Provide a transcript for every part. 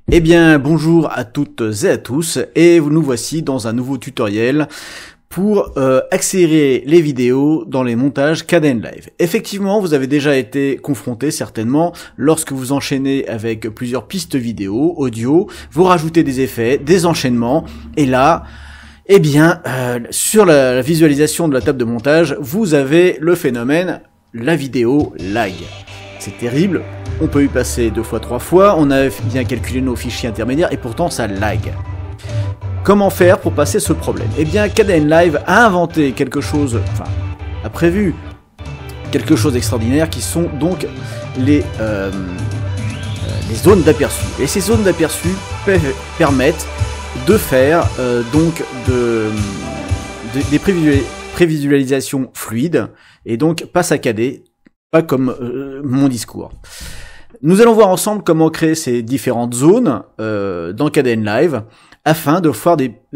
Eh bien, bonjour à toutes et à tous, et nous voici dans un nouveau tutoriel pour accélérer les vidéos dans les montages Kdenlive. Effectivement, vous avez déjà été confronté certainement lorsque vous enchaînez avec plusieurs pistes vidéo, audio, vous rajoutez des effets, des enchaînements, et là, eh bien, sur la visualisation de la table de montage, vous avez le phénomène la vidéo lag. C'est terrible. On peut y passer 2 fois, 3 fois, on a bien calculé nos fichiers intermédiaires et pourtant ça lag. Comment faire pour passer ce problème? Eh bien, Kdenlive a inventé quelque chose, enfin, a prévu quelque chose d'extraordinaire qui sont donc les zones d'aperçu. Et ces zones d'aperçu permettent de faire des prévisualisations fluides et donc pas saccadées, pas comme mon discours. Nous allons voir ensemble comment créer ces différentes zones dans Kdenlive afin de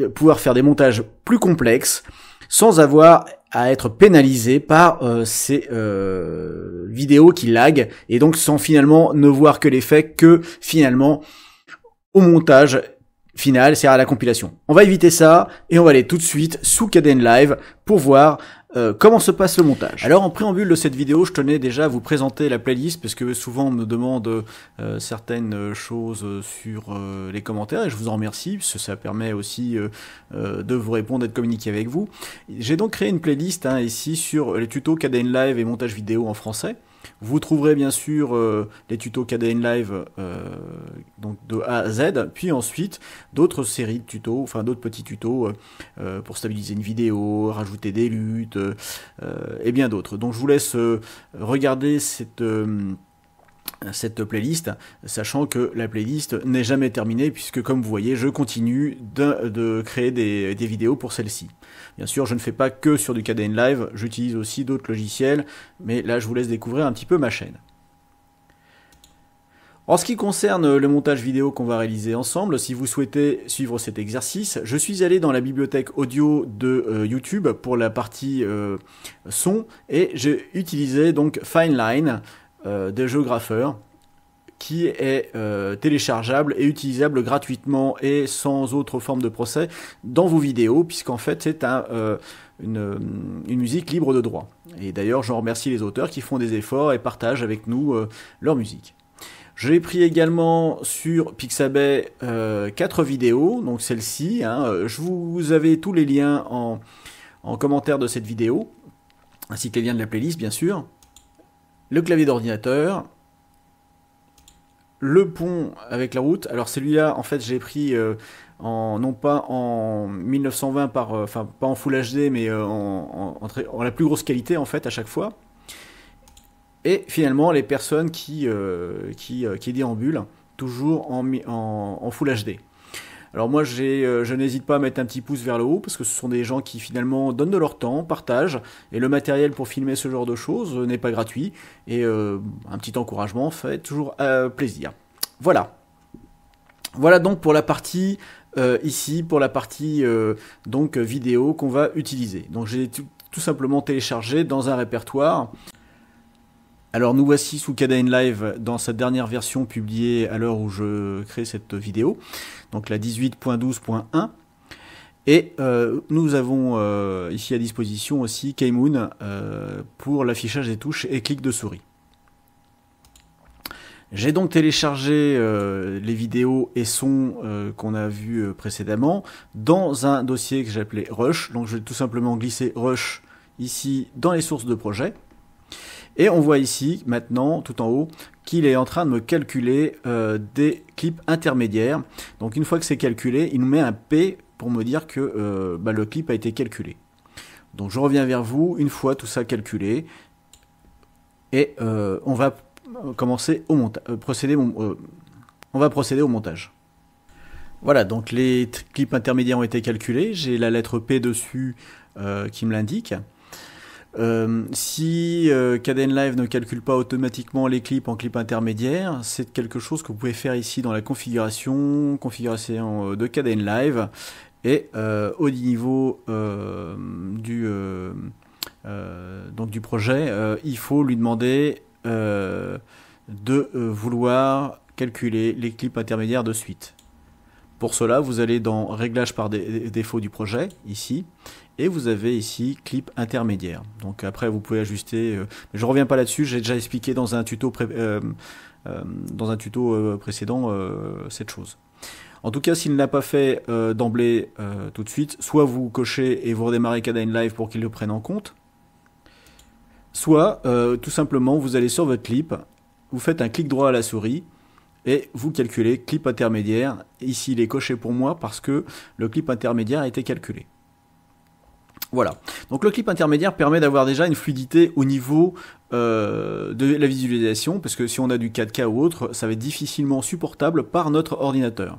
pouvoir faire des montages plus complexes sans avoir à être pénalisé par ces vidéos qui laguent et donc sans finalement ne voir que l'effet que finalement au montage final, c'est-à-dire à la compilation. On va éviter ça et on va aller tout de suite sous Kdenlive pour voir comment se passe le montage. Alors en préambule de cette vidéo, je tenais déjà à vous présenter la playlist parce que souvent on me demande certaines choses sur les commentaires et je vous en remercie parce que ça permet aussi de vous répondre et de communiquer avec vous. J'ai donc créé une playlist ici sur les tutos Kdenlive et montage vidéo en français. Vous trouverez bien sûr les tutos Kdenlive donc de A à Z, puis ensuite d'autres séries de tutos, enfin d'autres petits tutos pour stabiliser une vidéo, rajouter des luttes et bien d'autres. Donc je vous laisse regarder cette playlist, sachant que la playlist n'est jamais terminée puisque comme vous voyez je continue de créer des vidéos pour celle-ci. Bien sûr je ne fais pas que sur du Kdenlive, j'utilise aussi d'autres logiciels, mais là je vous laisse découvrir un petit peu ma chaîne. En ce qui concerne le montage vidéo qu'on va réaliser ensemble, si vous souhaitez suivre cet exercice, je suis allé dans la bibliothèque audio de YouTube pour la partie son et j'ai utilisé donc Fineline de GeoGrapher qui est téléchargeable et utilisable gratuitement et sans autre forme de procès dans vos vidéos puisqu'en fait c'est une musique libre de droit. Et d'ailleurs j'en remercie les auteurs qui font des efforts et partagent avec nous leur musique. J'ai pris également sur Pixabay 4 vidéos, donc celle-ci, vous avez tous les liens en commentaire de cette vidéo, ainsi que les liens de la playlist bien sûr. Le clavier d'ordinateur, le pont avec la route. Alors celui-là, en fait, j'ai pris non pas en 1920 pas en Full HD, mais en la plus grosse qualité en fait à chaque fois. Et finalement, les personnes qui déambulent toujours en Full HD. Alors moi je n'hésite pas à mettre un petit pouce vers le haut parce que ce sont des gens qui finalement donnent de leur temps, partagent, et le matériel pour filmer ce genre de choses n'est pas gratuit, et un petit encouragement fait toujours plaisir. Voilà. Voilà donc pour la partie ici, pour la partie donc vidéo qu'on va utiliser. Donc j'ai tout simplement téléchargé dans un répertoire. Alors nous voici sous Kdenlive dans sa dernière version publiée à l'heure où je crée cette vidéo, donc la 18.12.1, et nous avons ici à disposition aussi Kmoon pour l'affichage des touches et clic de souris. J'ai donc téléchargé les vidéos et sons qu'on a vus précédemment dans un dossier que j'ai appelé Rush, donc je vais tout simplement glisser Rush ici dans les sources de projet. Et on voit ici, maintenant, tout en haut, qu'il est en train de me calculer des clips intermédiaires. Donc une fois que c'est calculé, il nous met un P pour me dire que le clip a été calculé. Donc je reviens vers vous, une fois tout ça calculé, et on va commencer au montage. On va procéder au montage. Voilà, donc les clips intermédiaires ont été calculés, j'ai la lettre P dessus qui me l'indique. Si Kdenlive ne calcule pas automatiquement les clips en clips intermédiaires, c'est quelque chose que vous pouvez faire ici dans la configuration de Kdenlive, et au niveau du projet, il faut lui demander de vouloir calculer les clips intermédiaires de suite. Pour cela, vous allez dans Réglages par défaut du projet, ici, et vous avez ici Clip intermédiaire. Donc après, vous pouvez ajuster, je ne reviens pas là-dessus, j'ai déjà expliqué dans un tuto, précédent cette chose. En tout cas, s'il ne l'a pas fait d'emblée tout de suite, soit vous cochez et vous redémarrez Kdenlive Live pour qu'il le prenne en compte, soit tout simplement vous allez sur votre clip, vous faites un clic droit à la souris, et vous calculez clip intermédiaire. Ici, il est coché pour moi parce que le clip intermédiaire a été calculé. Voilà. Donc le clip intermédiaire permet d'avoir déjà une fluidité au niveau de la visualisation, parce que si on a du 4K ou autre, ça va être difficilement supportable par notre ordinateur.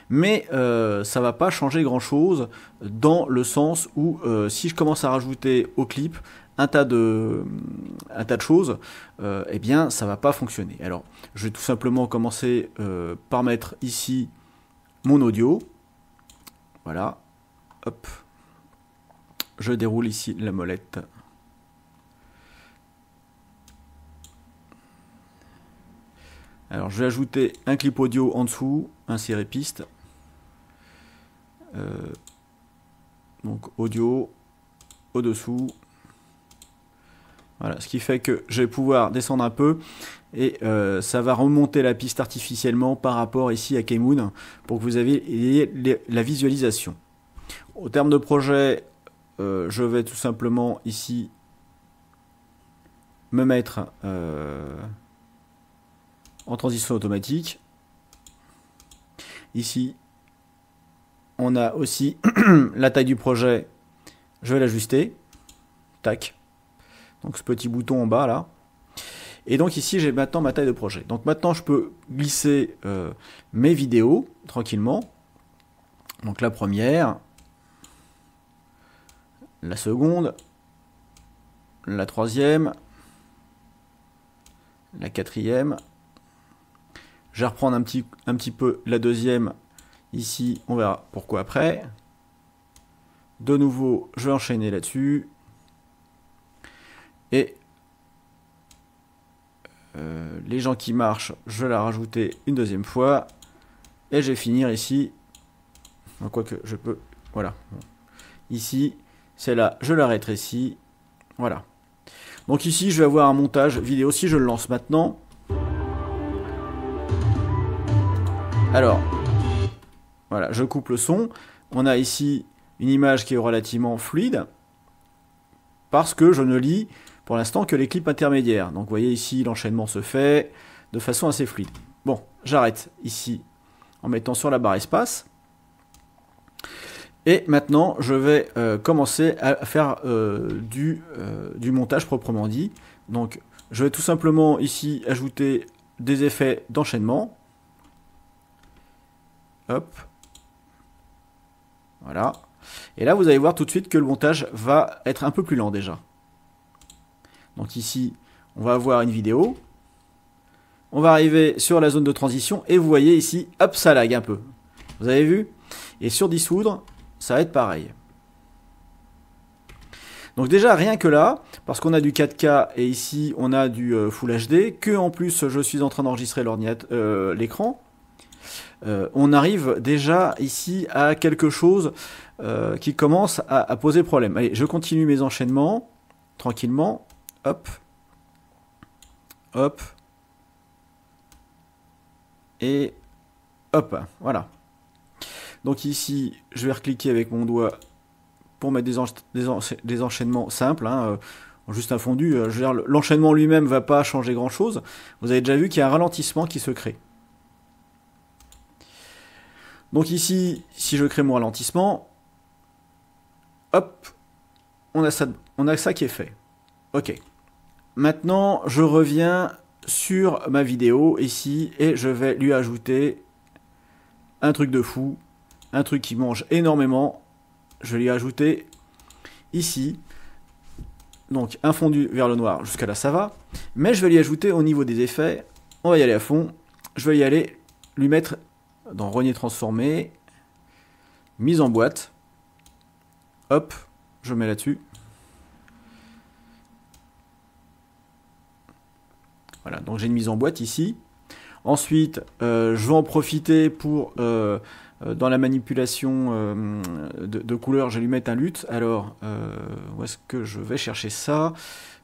Mais ça va pas changer grand-chose dans le sens où si je commence à rajouter au clip un tas de choses, eh bien ça va pas fonctionner. Alors je vais tout simplement commencer par mettre ici mon audio. Voilà, hop, je déroule ici la molette. Alors je vais ajouter un clip audio en dessous, insérer piste. Donc audio au-dessous. Voilà, ce qui fait que je vais pouvoir descendre un peu et ça va remonter la piste artificiellement par rapport ici à Kmoon pour que vous ayez la visualisation. Au terme de projet, je vais tout simplement ici me mettre en transition automatique. Ici, on a aussi la taille du projet, je vais l'ajuster. Tac. Donc ce petit bouton en bas là. Et donc ici j'ai maintenant ma taille de projet. Donc maintenant je peux glisser mes vidéos tranquillement. Donc la première, la seconde, la troisième, la quatrième. Je vais reprendre un petit peu la deuxième ici, on verra pourquoi après. De nouveau, je vais enchaîner là-dessus. Et les gens qui marchent, je vais la rajouter une deuxième fois. Et je vais finir ici. Quoique je peux. Voilà. Ici, celle-là, je la rétrécis. Voilà. Donc ici, je vais avoir un montage vidéo. Si je le lance maintenant. Alors, voilà, je coupe le son. On a ici une image qui est relativement fluide. Parce que je ne lis pour l'instant que les clips intermédiaires. Donc vous voyez ici l'enchaînement se fait de façon assez fluide. Bon, j'arrête ici en mettant sur la barre espace. Et maintenant je vais commencer à faire du montage proprement dit. Donc je vais tout simplement ici ajouter des effets d'enchaînement. Hop. Voilà. Et là vous allez voir tout de suite que le montage va être un peu plus lent déjà. Donc ici, on va avoir une vidéo. On va arriver sur la zone de transition et vous voyez ici, hop, ça lag un peu. Vous avez vu? Et sur dissoudre, ça va être pareil. Donc déjà, rien que là, parce qu'on a du 4K et ici, on a du Full HD, que en plus, je suis en train d'enregistrer l'écran, on arrive déjà ici à quelque chose qui commence à poser problème. Allez, je continue mes enchaînements, tranquillement. Hop, hop, et hop, voilà. Donc ici, je vais recliquer avec mon doigt pour mettre des enchaînements simples, hein, juste un fondu. Je veux dire, l'enchaînement lui-même va pas changer grand-chose. Vous avez déjà vu qu'il y a un ralentissement qui se crée. Donc ici, si je crée mon ralentissement, hop, on a ça qui est fait. Ok. Maintenant, je reviens sur ma vidéo ici et je vais lui ajouter un truc de fou, un truc qui mange énormément. Je vais lui ajouter ici, donc un fondu vers le noir, jusqu'à là ça va. Mais je vais lui ajouter au niveau des effets, on va y aller à fond. Je vais y aller lui mettre dans Renier transformé, mise en boîte. Hop, je mets là-dessus. Voilà, donc j'ai une mise en boîte ici. Ensuite, je vais en profiter pour, dans la manipulation de couleurs, je vais lui mettre un lutte. Alors, où est-ce que je vais chercher ça?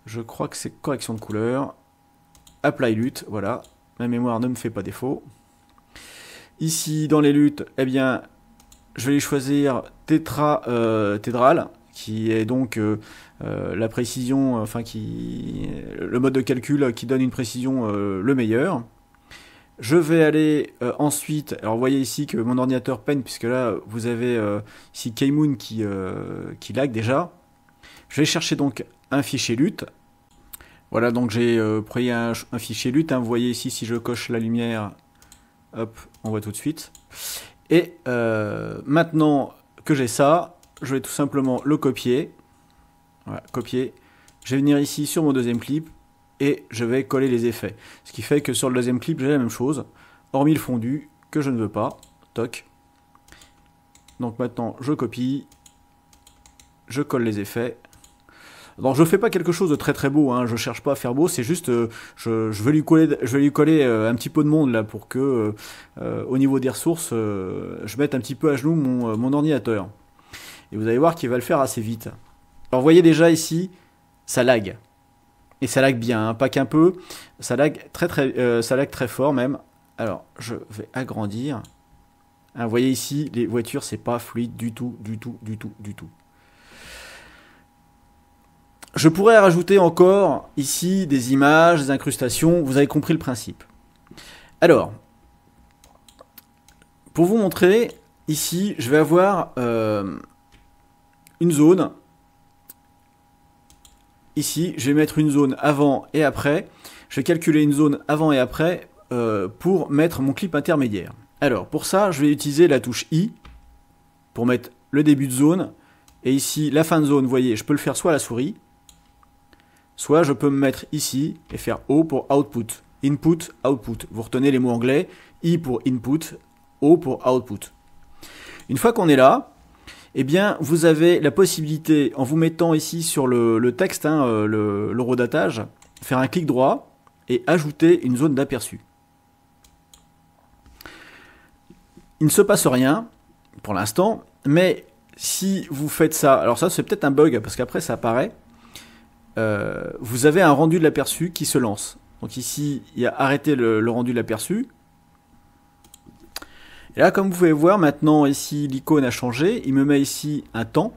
Je crois que c'est correction de couleur. Apply lutte, voilà. Ma mémoire ne me fait pas défaut. Ici, dans les luttes, eh bien, je vais les choisir tétral, qui est donc la précision, enfin le mode de calcul qui donne une précision le meilleur. Je vais aller ensuite, alors vous voyez ici que mon ordinateur peine, puisque là vous avez ici Kmoon qui lag déjà. Je vais chercher donc un fichier lutte. Voilà, donc j'ai pris un fichier lutte, hein. Vous voyez ici, si je coche la lumière, hop, on voit tout de suite. Et maintenant que j'ai ça, je vais tout simplement le copier. Voilà, copier. Je vais venir ici sur mon deuxième clip et je vais coller les effets. Ce qui fait que sur le deuxième clip, j'ai la même chose, hormis le fondu que je ne veux pas. Toc. Donc maintenant, je copie, je colle les effets. Donc je fais pas quelque chose de très très beau, hein. Je cherche pas à faire beau, c'est juste je vais lui coller un petit peu de monde là pour que au niveau des ressources je mette un petit peu à genoux mon ordinateur. Et vous allez voir qu'il va le faire assez vite. Alors vous voyez déjà ici, ça lag. Et ça lag bien, hein, pas qu'un peu, ça lag très fort même. Alors je vais agrandir. Hein, vous voyez ici, les voitures c'est pas fluide du tout. Je pourrais rajouter encore ici des images, des incrustations, vous avez compris le principe. Alors, pour vous montrer, ici, je vais avoir une zone. Ici, je vais mettre une zone avant et après. Je vais calculer une zone avant et après pour mettre mon clip intermédiaire. Alors, pour ça, je vais utiliser la touche I pour mettre le début de zone. Et ici, la fin de zone, vous voyez, je peux le faire soit à la souris, soit je peux me mettre ici et faire O pour output. Input, output. Vous retenez les mots anglais. I pour input, O pour output. Une fois qu'on est là, eh bien, vous avez la possibilité, en vous mettant ici sur le texte, hein, le redatage, faire un clic droit et ajouter une zone d'aperçu. Il ne se passe rien pour l'instant, mais si vous faites ça, alors ça c'est peut-être un bug parce qu'après ça apparaît. Vous avez un rendu de l'aperçu qui se lance. Donc ici, il y a arrêté le rendu de l'aperçu. Et là, comme vous pouvez voir, maintenant ici, l'icône a changé. Il me met ici un temps.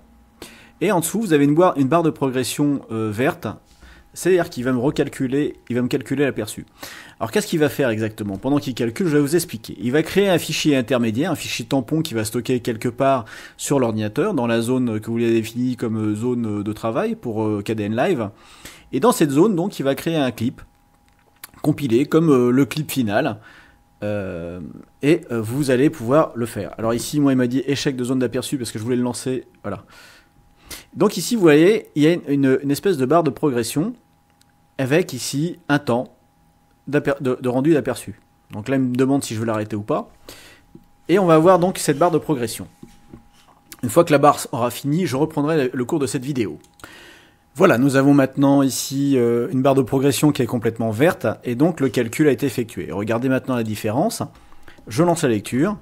Et en dessous, vous avez une barre de progression verte. C'est-à-dire qu'il va me recalculer, il va me calculer l'aperçu. Alors qu'est-ce qu'il va faire exactement? Pendant qu'il calcule, je vais vous expliquer. Il va créer un fichier intermédiaire, un fichier tampon qui va stocker quelque part sur l'ordinateur, dans la zone que vous avez définie comme zone de travail pour KDN Live. Et dans cette zone, donc, il va créer un clip compilé comme le clip final. Et vous allez pouvoir le faire. Alors ici, moi, il m'a dit échec de zone d'aperçu parce que je voulais le lancer. Voilà. Donc ici, vous voyez, il y a une espèce de barre de progression avec ici un temps de rendu d'aperçu. Donc là, il me demande si je veux l'arrêter ou pas. Et on va voir donc cette barre de progression. Une fois que la barre aura fini, je reprendrai le cours de cette vidéo. Voilà, nous avons maintenant ici une barre de progression qui est complètement verte et donc le calcul a été effectué. Regardez maintenant la différence. Je lance la lecture.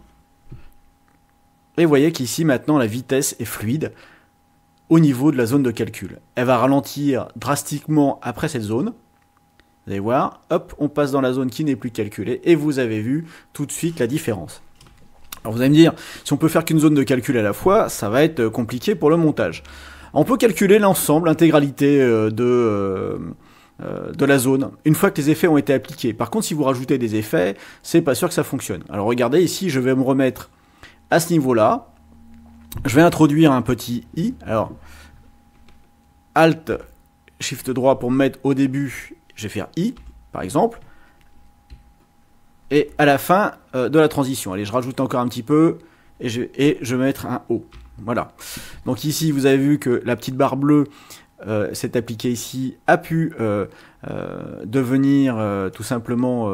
Et vous voyez qu'ici, maintenant, la vitesse est fluide au niveau de la zone de calcul. Elle va ralentir drastiquement après cette zone. Vous allez voir, hop, on passe dans la zone qui n'est plus calculée et vous avez vu tout de suite la différence. Alors vous allez me dire, si on peut faire qu'une zone de calcul à la fois, ça va être compliqué pour le montage. On peut calculer l'ensemble, l'intégralité de la zone, une fois que les effets ont été appliqués. Par contre, si vous rajoutez des effets, c'est pas sûr que ça fonctionne. Alors regardez, ici, je vais me remettre à ce niveau-là. Je vais introduire un petit i. Alors, Alt, Shift droit pour me mettre au début, je vais faire i, par exemple. Et à la fin de la transition, allez, je rajoute encore un petit peu et je vais mettre un O. Voilà. Donc ici, vous avez vu que la petite barre bleue s'est appliquée ici, a pu devenir tout simplement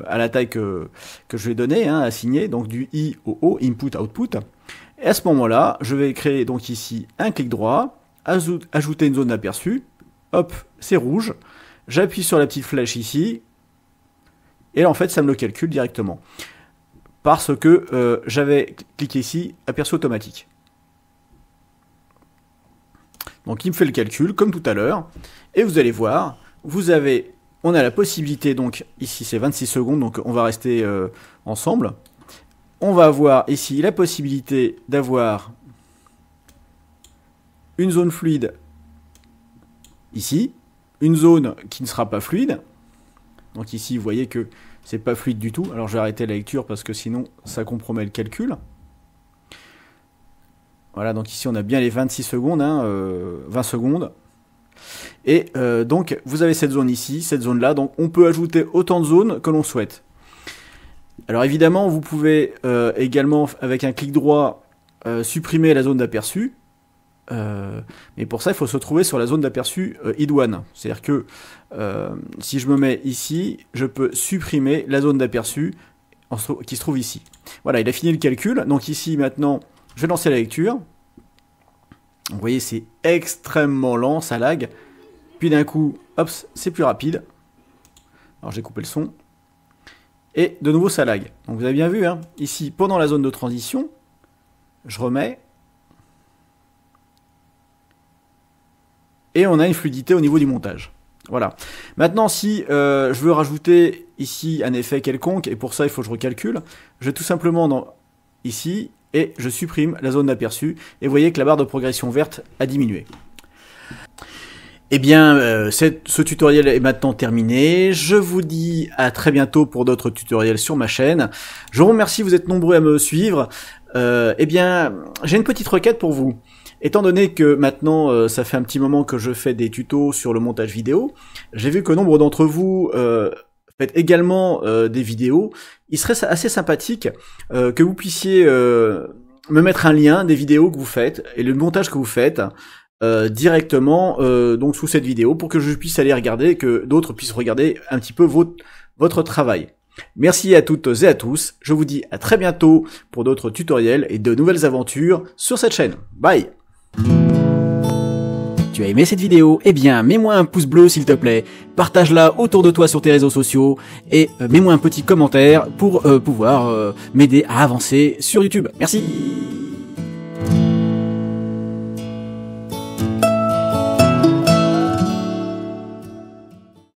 à la taille que je vais donner, hein, assigner, donc du I au O, input, output. Et à ce moment-là, je vais créer donc ici un clic droit, ajouter une zone d'aperçu, hop, c'est rouge, j'appuie sur la petite flèche ici, Et là, en fait, ça me le calcule directement. Parce que j'avais cliqué ici, aperçu automatique. Donc il me fait le calcul, comme tout à l'heure. Et vous allez voir, on a la possibilité, donc ici c'est 26 secondes, donc on va rester ensemble. On va avoir ici la possibilité d'avoir une zone fluide ici, une zone qui ne sera pas fluide. Donc ici, vous voyez que c'est pas fluide du tout. Alors je vais arrêter la lecture parce que sinon ça compromet le calcul. Voilà, donc ici on a bien les 26 secondes, 20 secondes. Et donc vous avez cette zone ici, cette zone là, donc on peut ajouter autant de zones que l'on souhaite. Alors évidemment vous pouvez également avec un clic droit supprimer la zone d'aperçu. Mais pour ça il faut se trouver sur la zone d'aperçu ID1. C'est-à-dire que si je me mets ici, je peux supprimer la zone d'aperçu qui se trouve ici. Voilà, il a fini le calcul. Donc ici maintenant, je vais lancer la lecture. Vous voyez, c'est extrêmement lent, ça lag. Puis d'un coup, hop, c'est plus rapide. Alors j'ai coupé le son. Et de nouveau, ça lag. Donc vous avez bien vu, hein, ici, pendant la zone de transition, je remets. Et on a une fluidité au niveau du montage. Voilà. Maintenant, si je veux rajouter ici un effet quelconque, et pour ça, il faut que je recalcule, je vais tout simplement ici, et je supprime la zone d'aperçu, et vous voyez que la barre de progression verte a diminué. Eh bien, ce tutoriel est maintenant terminé. Je vous dis à très bientôt pour d'autres tutoriels sur ma chaîne. Je vous remercie, vous êtes nombreux à me suivre. Eh bien, j'ai une petite requête pour vous. Étant donné que maintenant, ça fait un petit moment que je fais des tutos sur le montage vidéo, j'ai vu que nombre d'entre vous faites également des vidéos. Il serait assez sympathique que vous puissiez me mettre un lien des vidéos que vous faites et le montage que vous faites directement donc sous cette vidéo pour que je puisse aller regarder et que d'autres puissent regarder un petit peu votre travail. Merci à toutes et à tous. Je vous dis à très bientôt pour d'autres tutoriels et de nouvelles aventures sur cette chaîne. Bye! Tu as aimé cette vidéo? Eh bien, mets-moi un pouce bleu s'il te plaît, partage-la autour de toi sur tes réseaux sociaux, et mets-moi un petit commentaire pour pouvoir m'aider à avancer sur YouTube. Merci!